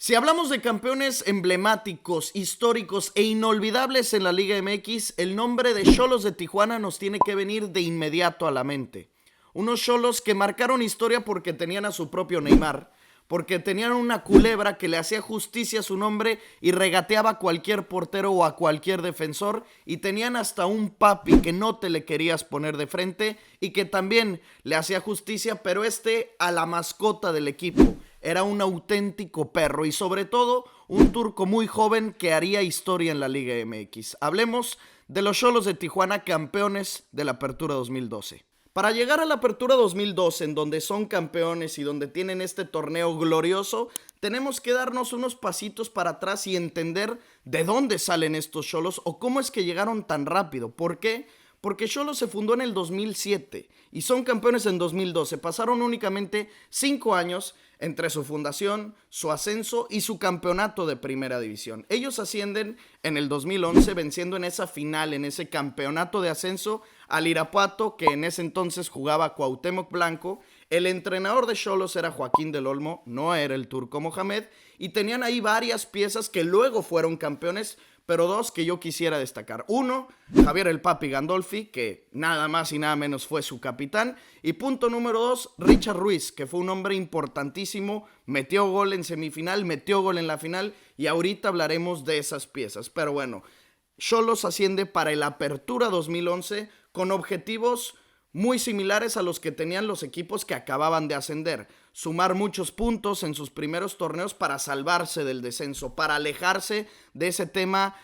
Si hablamos de campeones emblemáticos, históricos e inolvidables en la Liga MX, el nombre de Xolos de Tijuana nos tiene que venir de inmediato a la mente. Unos Xolos que marcaron historia porque tenían a su propio Neymar, porque tenían una culebra que le hacía justicia a su nombre y regateaba a cualquier portero o a cualquier defensor, y tenían hasta un papi que no te le querías poner de frente y que también le hacía justicia, pero a la mascota del equipo. Era un auténtico perro y sobre todo un turco muy joven que haría historia en la Liga MX. Hablemos de los Xolos de Tijuana, campeones de la Apertura 2012. Para llegar a la Apertura 2012, en donde son campeones y donde tienen este torneo glorioso, tenemos que darnos unos pasitos para atrás y entender de dónde salen estos Xolos o cómo es que llegaron tan rápido. ¿Por qué? Porque Xolos se fundó en el 2007 y son campeones en 2012. Pasaron únicamente 5 años entre su fundación, su ascenso y su campeonato de primera división. Ellos ascienden en el 2011 venciendo en esa final, en ese campeonato de ascenso, al Irapuato, que en ese entonces jugaba Cuauhtémoc Blanco. El entrenador de Xolos era Joaquín del Olmo, no era el Turco Mohamed, y tenían ahí varias piezas que luego fueron campeones, pero dos que yo quisiera destacar. Uno, Javier el Papi Gandolfi, que nada más y nada menos fue su capitán. Y punto número 2, Richard Ruiz, que fue un hombre importantísimo, metió gol en semifinal, metió gol en la final, y ahorita hablaremos de esas piezas. Pero bueno, Xolos asciende para el Apertura 2011 con objetivos muy similares a los que tenían los equipos que acababan de ascender. Sumar muchos puntos en sus primeros torneos para salvarse del descenso, para alejarse de ese tema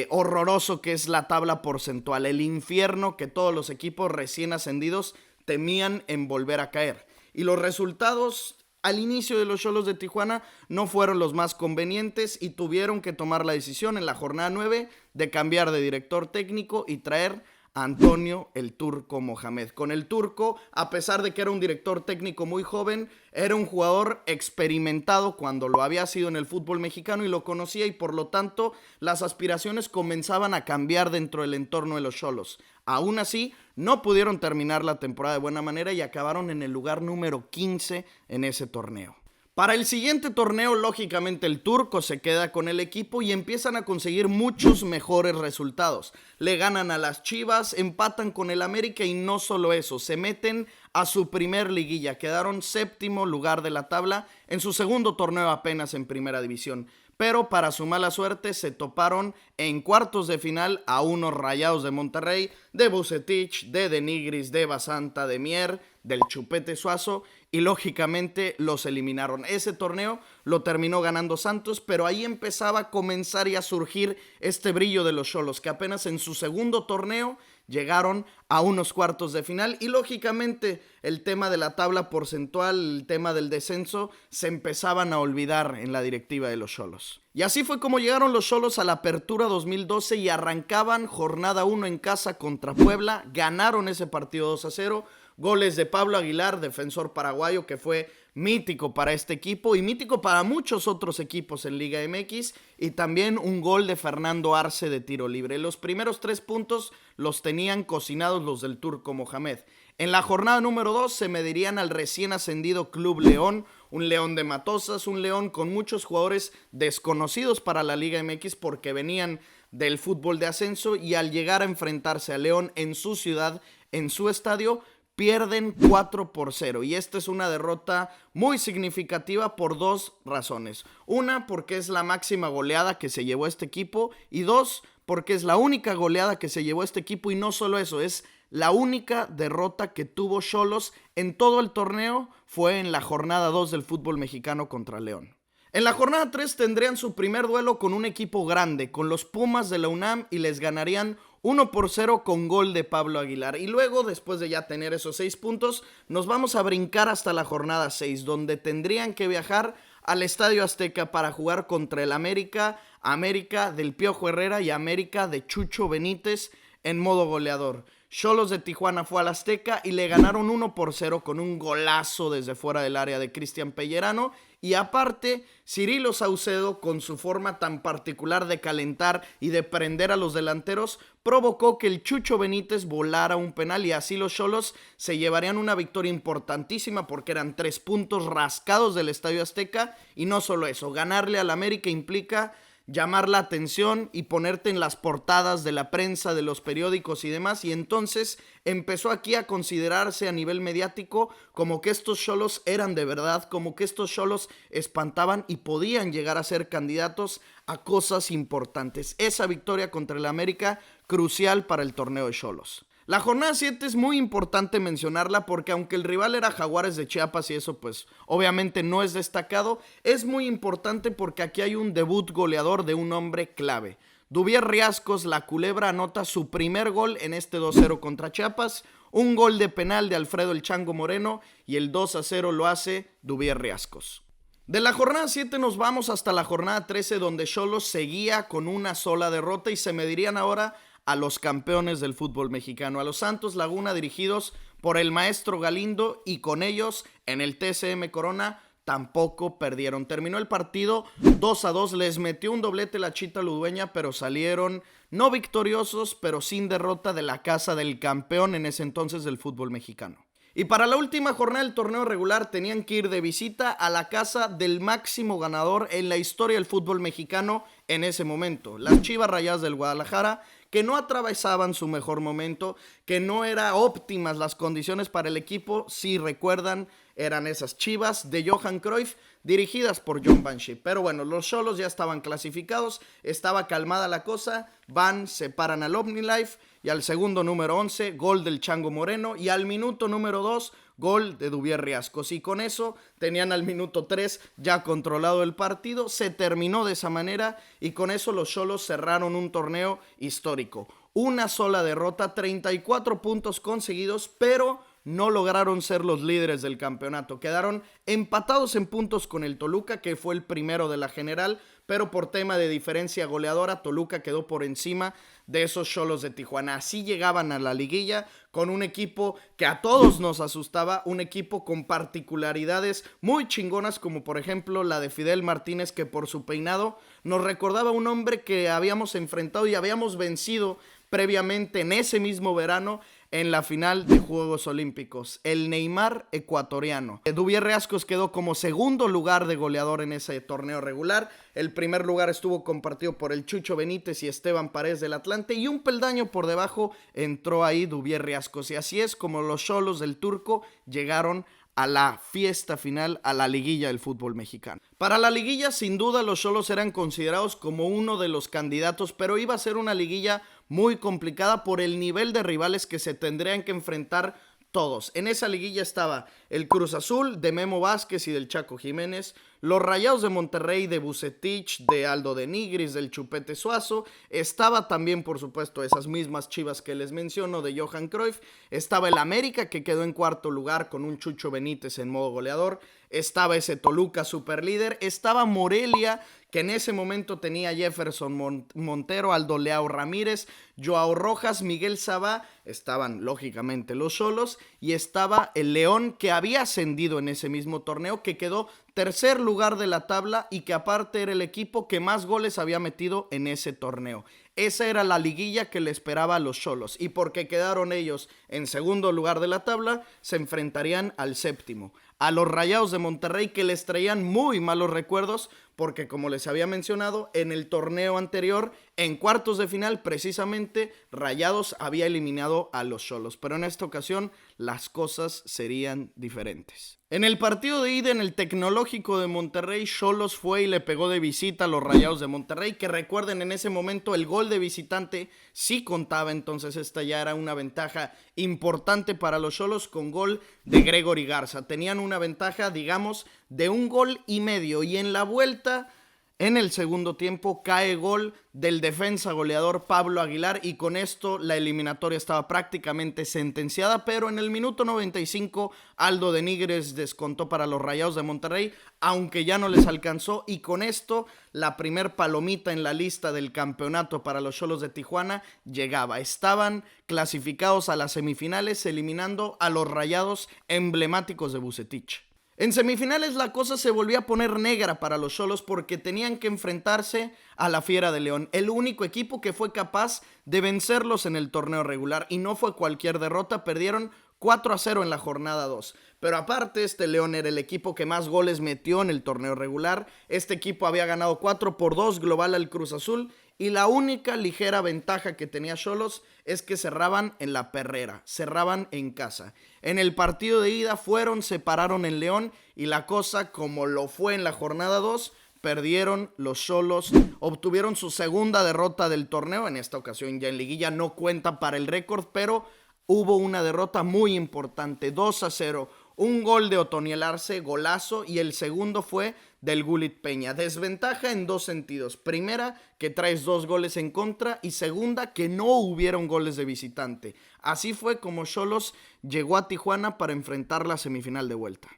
horroroso que es la tabla porcentual, el infierno que todos los equipos recién ascendidos temían en volver a caer. Y los resultados al inicio de los Xolos de Tijuana no fueron los más convenientes y tuvieron que tomar la decisión en la jornada 9 de cambiar de director técnico y traer Antonio el Turco Mohamed. Con el Turco, a pesar de que era un director técnico muy joven, era un jugador experimentado cuando lo había sido en el fútbol mexicano y lo conocía, y por lo tanto las aspiraciones comenzaban a cambiar dentro del entorno de los Xolos. Aún así, no pudieron terminar la temporada de buena manera y acabaron en el lugar número 15 en ese torneo. Para el siguiente torneo, lógicamente, el Turco se queda con el equipo y empiezan a conseguir muchos mejores resultados. Le ganan a las Chivas, empatan con el América y no solo eso, se meten a su primer liguilla. Quedaron séptimo lugar de la tabla en su segundo torneo apenas en primera división. Pero para su mala suerte se toparon en cuartos de final a unos Rayados de Monterrey, de Vucetich, de Denigris, de Basanta, de Mier, del Chupete Suazo, y lógicamente los eliminaron. Ese torneo lo terminó ganando Santos, pero ahí empezaba a comenzar y a surgir este brillo de los Xolos, que apenas en su segundo torneo llegaron a unos cuartos de final, y lógicamente el tema de la tabla porcentual, el tema del descenso, se empezaban a olvidar en la directiva de los Xolos. Y así fue como llegaron los Xolos a la Apertura 2012 y arrancaban jornada 1 en casa contra Puebla. Ganaron ese partido 2-0. Goles de Pablo Aguilar, defensor paraguayo, que fue mítico para este equipo y mítico para muchos otros equipos en Liga MX, y también un gol de Fernando Arce de tiro libre. Los primeros 3 puntos los tenían cocinados los del Turco Mohamed. En la jornada número 2 se medirían al recién ascendido Club León, un León de Matosas, un León con muchos jugadores desconocidos para la Liga MX porque venían del fútbol de ascenso, y al llegar a enfrentarse a León en su ciudad, en su estadio, pierden 4-0, y esta es una derrota muy significativa por 2 razones. Una, porque es la máxima goleada que se llevó este equipo, y 2, porque es la única goleada que se llevó este equipo, y no solo eso, es la única derrota que tuvo Xolos en todo el torneo, fue en la jornada 2 del fútbol mexicano contra León. En la jornada 3 tendrían su primer duelo con un equipo grande, con los Pumas de la UNAM, y les ganarían 1-0 con gol de Pablo Aguilar. Y luego, después de ya tener esos 6 puntos, nos vamos a brincar hasta la jornada 6, donde tendrían que viajar al Estadio Azteca para jugar contra el América, América del Piojo Herrera y América de Chucho Benítez en modo goleador. Xolos de Tijuana fue al Azteca y le ganaron 1-0 con un golazo desde fuera del área de Cristian Pellerano, Y aparte, Cirilo Saucedo, con su forma tan particular de calentar y de prender a los delanteros, provocó que el Chucho Benítez volara un penal y así los Xolos se llevarían una victoria importantísima porque eran 3 puntos rascados del Estadio Azteca. Y no solo eso, ganarle al América implica llamar la atención y ponerte en las portadas de la prensa, de los periódicos y demás, y entonces empezó aquí a considerarse a nivel mediático como que estos Xolos eran de verdad, como que estos Xolos espantaban y podían llegar a ser candidatos a cosas importantes. Esa victoria contra el América, crucial para el torneo de Xolos. La jornada 7 es muy importante mencionarla porque aunque el rival era Jaguares de Chiapas y eso pues obviamente no es destacado, es muy importante porque aquí hay un debut goleador de un hombre clave. Dubier Riascos, la culebra, anota su primer gol en este 2-0 contra Chiapas, un gol de penal de Alfredo el Chango Moreno y el 2-0 lo hace Dubier Riascos. De la jornada 7 nos vamos hasta la jornada 13 donde Xolos seguía con una sola derrota y se medirían ahora a los campeones del fútbol mexicano, a los Santos Laguna, dirigidos por el maestro Galindo, y con ellos en el TCM Corona tampoco perdieron. Terminó el partido 2-2, les metió un doblete la Chita Ludueña, pero salieron no victoriosos, pero sin derrota de la casa del campeón en ese entonces del fútbol mexicano. Y para la última jornada del torneo regular tenían que ir de visita a la casa del máximo ganador en la historia del fútbol mexicano en ese momento, las Chivas Rayadas del Guadalajara, que no atravesaban su mejor momento, que no eran óptimas las condiciones para el equipo. Si recuerdan, eran esas Chivas de Johan Cruyff, dirigidas por John Banshee. Pero bueno, los Xolos ya estaban clasificados, estaba calmada la cosa, van, se paran al OmniLife, y al segundo número 11, gol del Chango Moreno, y al minuto número 2, gol de Dubier Riascos. Y con eso tenían al minuto 3 ya controlado el partido. Se terminó de esa manera y con eso los Xolos cerraron un torneo histórico. Una sola derrota, 34 puntos conseguidos, pero no lograron ser los líderes del campeonato. Quedaron empatados en puntos con el Toluca, que fue el primero de la general, pero por tema de diferencia goleadora, Toluca quedó por encima de esos Xolos de Tijuana. Así llegaban a la liguilla con un equipo que a todos nos asustaba, un equipo con particularidades muy chingonas, como por ejemplo la de Fidel Martínez, que por su peinado nos recordaba a un hombre que habíamos enfrentado y habíamos vencido previamente en ese mismo verano en la final de Juegos Olímpicos, el Neymar ecuatoriano. Dubier Riascos quedó como segundo lugar de goleador en ese torneo regular. El primer lugar estuvo compartido por el Chucho Benítez y Esteban Paredes del Atlante, y un peldaño por debajo entró ahí Dubier Riascos. Y así es como los Xolos del Turco llegaron a la fiesta final, a la liguilla del fútbol mexicano. Para la liguilla, sin duda, los Xolos eran considerados como uno de los candidatos, pero iba a ser una liguilla muy complicada por el nivel de rivales que se tendrían que enfrentar todos. En esa liguilla estaba el Cruz Azul de Memo Vázquez y del Chaco Jiménez, los Rayados de Monterrey de Vucetich, de Aldo de Nigris, del Chupete Suazo, estaba también por supuesto esas mismas Chivas que les menciono de Johan Cruyff, estaba el América que quedó en cuarto lugar con un Chucho Benítez en modo goleador, estaba ese Toluca superlíder, estaba Morelia que en ese momento tenía Jefferson Montero, Aldo Leao Ramírez, Joao Rojas, Miguel Sabá, estaban lógicamente los Xolos, y estaba el León que había ascendido en ese mismo torneo, que quedó tercer lugar de la tabla y que aparte era el equipo que más goles había metido en ese torneo. Esa era la liguilla que le esperaba a los Xolos, y porque quedaron ellos en segundo lugar de la tabla, se enfrentarían al séptimo, a los Rayados de Monterrey, que les traían muy malos recuerdos porque, como les había mencionado, en el torneo anterior, en cuartos de final, precisamente, Rayados había eliminado a los Xolos, pero en esta ocasión las cosas serían diferentes. En el partido de ida en el Tecnológico de Monterrey, Xolos fue y le pegó de visita a los Rayados de Monterrey, que recuerden, en ese momento el gol de visitante sí contaba, entonces esta ya era una ventaja importante para los Xolos con gol de Gregory Garza. Tenían una ventaja, digamos, de 1,5 goles, y en la vuelta, en el segundo tiempo, cae gol del defensa goleador Pablo Aguilar, y con esto la eliminatoria estaba prácticamente sentenciada, pero en el minuto 95 Aldo de Nigres descontó para los Rayados de Monterrey, aunque ya no les alcanzó, y con esto la primer palomita en la lista del campeonato para los Xolos de Tijuana llegaba. Estaban clasificados a las semifinales eliminando a los Rayados emblemáticos de Vucetich. En semifinales la cosa se volvió a poner negra para los Xolos porque tenían que enfrentarse a la Fiera de León, el único equipo que fue capaz de vencerlos en el torneo regular, y no fue cualquier derrota, perdieron 4-0 en la jornada 2. Pero aparte, este León era el equipo que más goles metió en el torneo regular. Este equipo había ganado 4-2 global al Cruz Azul, y la única ligera ventaja que tenía Xolos es que cerraban en la Perrera, cerraban en casa. En el partido de ida se pararon en León, y la cosa, como lo fue en la jornada 2, perdieron los Xolos, obtuvieron su segunda derrota del torneo, en esta ocasión ya en liguilla, no cuenta para el récord, pero hubo una derrota muy importante, 2-0. Un gol de Otoniel Arce, golazo, y el segundo fue del Gulit Peña. Desventaja en dos sentidos. Primera, que traes 2 goles en contra, y segunda, que no hubieron goles de visitante. Así fue como Xolos llegó a Tijuana para enfrentar la semifinal de vuelta.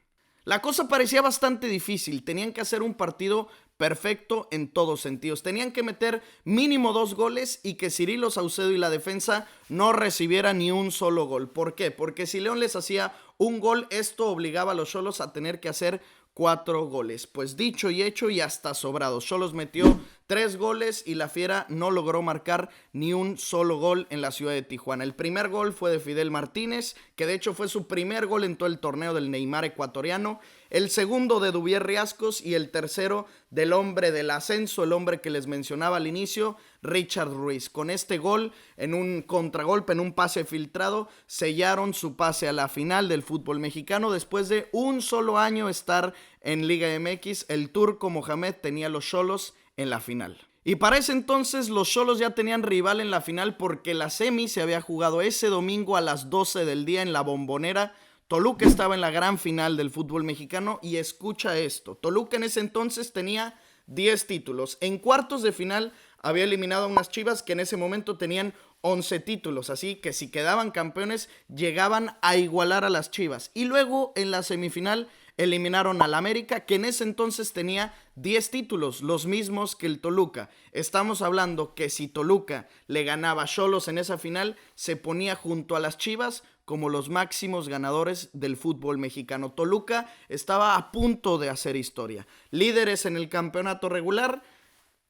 La cosa parecía bastante difícil, tenían que hacer un partido perfecto en todos sentidos. Tenían que meter mínimo 2 goles y que Cirilo Saucedo y la defensa no recibieran ni un solo gol. ¿Por qué? Porque si León les hacía un gol, esto obligaba a los Xolos a tener que hacer 4 goles. Pues dicho y hecho, y hasta sobrado. Xolos metió 3 goles y la Fiera no logró marcar ni un solo gol en la ciudad de Tijuana. El primer gol fue de Fidel Martínez, que de hecho fue su primer gol en todo el torneo del Neymar ecuatoriano. El segundo de Duvier Riascos, y el tercero del hombre del ascenso, el hombre que les mencionaba al inicio, Richard Ruiz. Con este gol, en un contragolpe, en un pase filtrado, sellaron su pase a la final del fútbol mexicano. Después de un solo año estar en Liga MX, el turco Mohamed tenía a los Xolos en la final. Y para ese entonces los Xolos ya tenían rival en la final, porque la semi se había jugado ese domingo a las 12 del día en la Bombonera. Toluca estaba en la gran final del fútbol mexicano, y escucha esto. Toluca en ese entonces tenía 10 títulos. En cuartos de final había eliminado a unas Chivas que en ese momento tenían 11 títulos. Así que si quedaban campeones, llegaban a igualar a las Chivas. Y luego en la semifinal eliminaron al América, que en ese entonces tenía 10 títulos, los mismos que el Toluca. Estamos hablando que si Toluca le ganaba a Xolos en esa final, se ponía junto a las Chivas como los máximos ganadores del fútbol mexicano. Toluca estaba a punto de hacer historia. Líderes en el campeonato regular,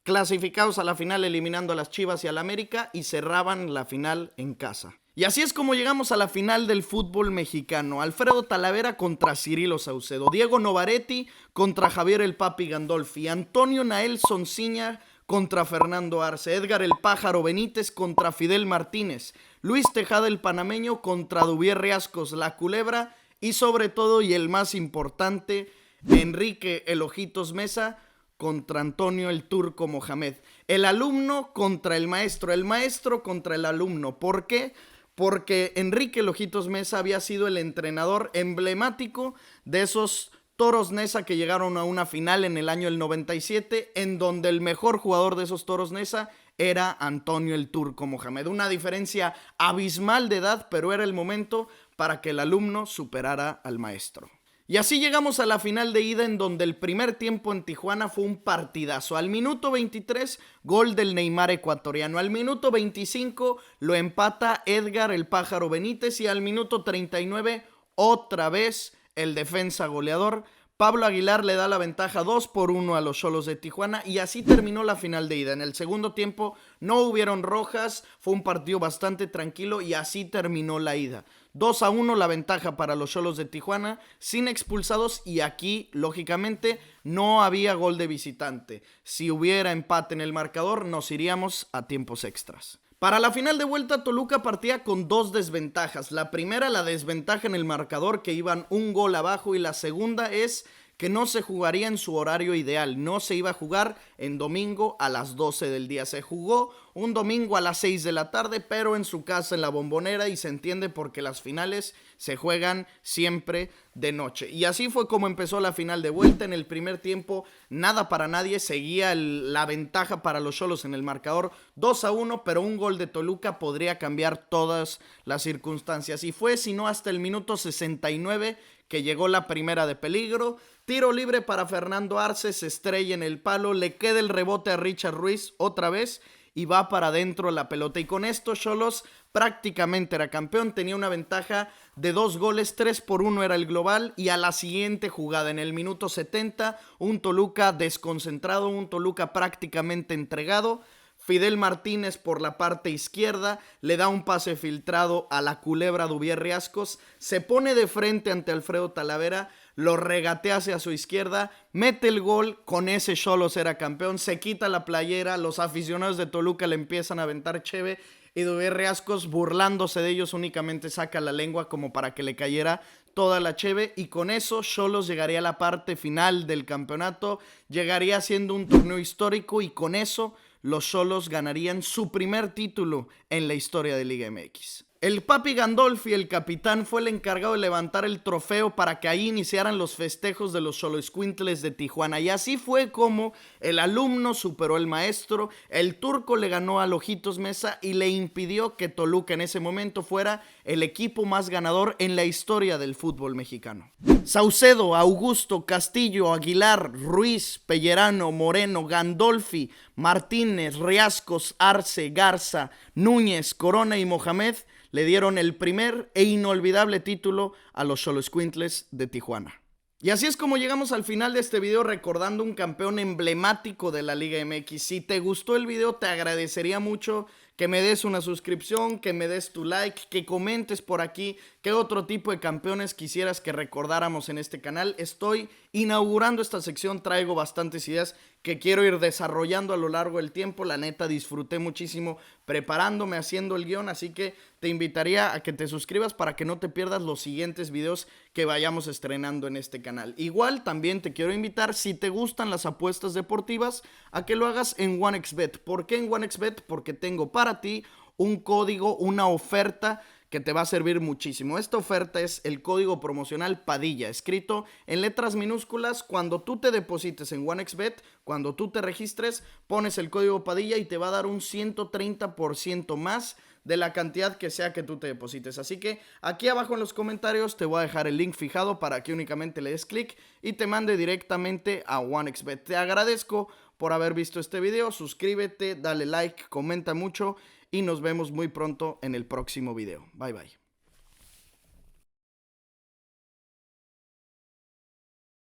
clasificados a la final eliminando a las Chivas y al América, y cerraban la final en casa. Y así es como llegamos a la final del fútbol mexicano. Alfredo Talavera contra Cirilo Saucedo, Diego Novaretti contra Javier el Papi Gandolfi, Antonio Nael Sonciña contra Fernando Arce, Edgar el Pájaro Benítez contra Fidel Martínez, Luis Tejada el Panameño contra Duvier Riascos, La Culebra, y sobre todo, y el más importante, Enrique el Ojitos Mesa contra Antonio el Turco Mohamed. El alumno contra el maestro contra el alumno. ¿Por qué? Porque Enrique el Ojitos Mesa había sido el entrenador emblemático de esos Toros Neza que llegaron a una final en el año 97, en donde el mejor jugador de esos Toros Neza era Antonio el Turco Mohamed. Una diferencia abismal de edad, pero era el momento para que el alumno superara al maestro. Y así llegamos a la final de ida, en donde el primer tiempo en Tijuana fue un partidazo. Al minuto 23, gol del Neymar ecuatoriano. Al minuto 25 lo empata Edgar el Pájaro Benítez, y al minuto 39 otra vez el defensa goleador Pablo Aguilar le da la ventaja 2-1 a los Xolos de Tijuana, y así terminó la final de ida. En el segundo tiempo no hubieron rojas, fue un partido bastante tranquilo, y así terminó la ida. 2-1 la ventaja para los Xolos de Tijuana, sin expulsados, y aquí, lógicamente, no había gol de visitante. Si hubiera empate en el marcador, nos iríamos a tiempos extras. Para la final de vuelta, Toluca partía con 2 desventajas. La primera, la desventaja en el marcador, que iban un gol abajo, y la segunda es que no se jugaría en su horario ideal. No se iba a jugar en domingo a las 12 del día. Se jugó un domingo a las 6 de la tarde, pero en su casa, en la Bombonera, y se entiende porque las finales se juegan siempre de noche. Y así fue como empezó la final de vuelta. En el primer tiempo, nada para nadie, seguía la ventaja para los Xolos en el marcador 2-1, pero un gol de Toluca podría cambiar todas las circunstancias. Y fue, si no, hasta el minuto 69 que llegó la primera de peligro. Tiro libre para Fernando Arce, se estrella en el palo, le queda el rebote a Richard Ruiz otra vez, y va para adentro la pelota. Y con esto Xolos prácticamente era campeón, tenía una ventaja de 2 goles, 3-1 era el global, y a la siguiente jugada, en el minuto 70, un Toluca desconcentrado, un Toluca prácticamente entregado. Fidel Martínez por la parte izquierda le da un pase filtrado a la culebra Dubier Riascos, se pone de frente ante Alfredo Talavera, lo regatea hacia su izquierda, mete el gol, con ese Xolos era campeón, se quita la playera, los aficionados de Toluca le empiezan a aventar cheve y Dubier Riascos, burlándose de ellos, únicamente saca la lengua como para que le cayera toda la cheve, y con eso Xolos llegaría a la parte final del campeonato, llegaría siendo un torneo histórico, y con eso los Xolos ganarían su primer título en la historia de Liga MX. El Papi Gandolfi, el capitán, fue el encargado de levantar el trofeo para que ahí iniciaran los festejos de los Xoloitzcuintles de Tijuana. Y así fue como el alumno superó al maestro, el turco le ganó al Ojitos Mesa y le impidió que Toluca en ese momento fuera el equipo más ganador en la historia del fútbol mexicano. Saucedo, Augusto, Castillo, Aguilar, Ruiz, Pellerano, Moreno, Gandolfi, Martínez, Riascos, Arce, Garza, Núñez, Corona y Mohamed le dieron el primer e inolvidable título a los Xoloitzcuintles de Tijuana. Y así es como llegamos al final de este video, recordando un campeón emblemático de la Liga MX. Si te gustó el video, te agradecería mucho que me des una suscripción, que me des tu like, que comentes por aquí qué otro tipo de campeones quisieras que recordáramos en este canal. Estoy inaugurando esta sección, traigo bastantes ideas que quiero ir desarrollando a lo largo del tiempo. La neta, disfruté muchísimo preparándome, haciendo el guión, así que te invitaría a que te suscribas para que no te pierdas los siguientes videos que vayamos estrenando en este canal. Igual también te quiero invitar, si te gustan las apuestas deportivas, a que lo hagas en OneXBet. ¿Por qué en OneXBet? Porque tengo para ti un código, una oferta que te va a servir muchísimo. Esta oferta es el código promocional Padilla, escrito en letras minúsculas. Cuando tú te deposites en OneXBet, cuando tú te registres, pones el código Padilla y te va a dar un 130% más de la cantidad que sea que tú te deposites. Así que aquí abajo en los comentarios te voy a dejar el link fijado para que únicamente le des clic y te mande directamente a OneXBet. Te agradezco por haber visto este video, suscríbete, dale like, comenta mucho y nos vemos muy pronto en el próximo video. Bye bye.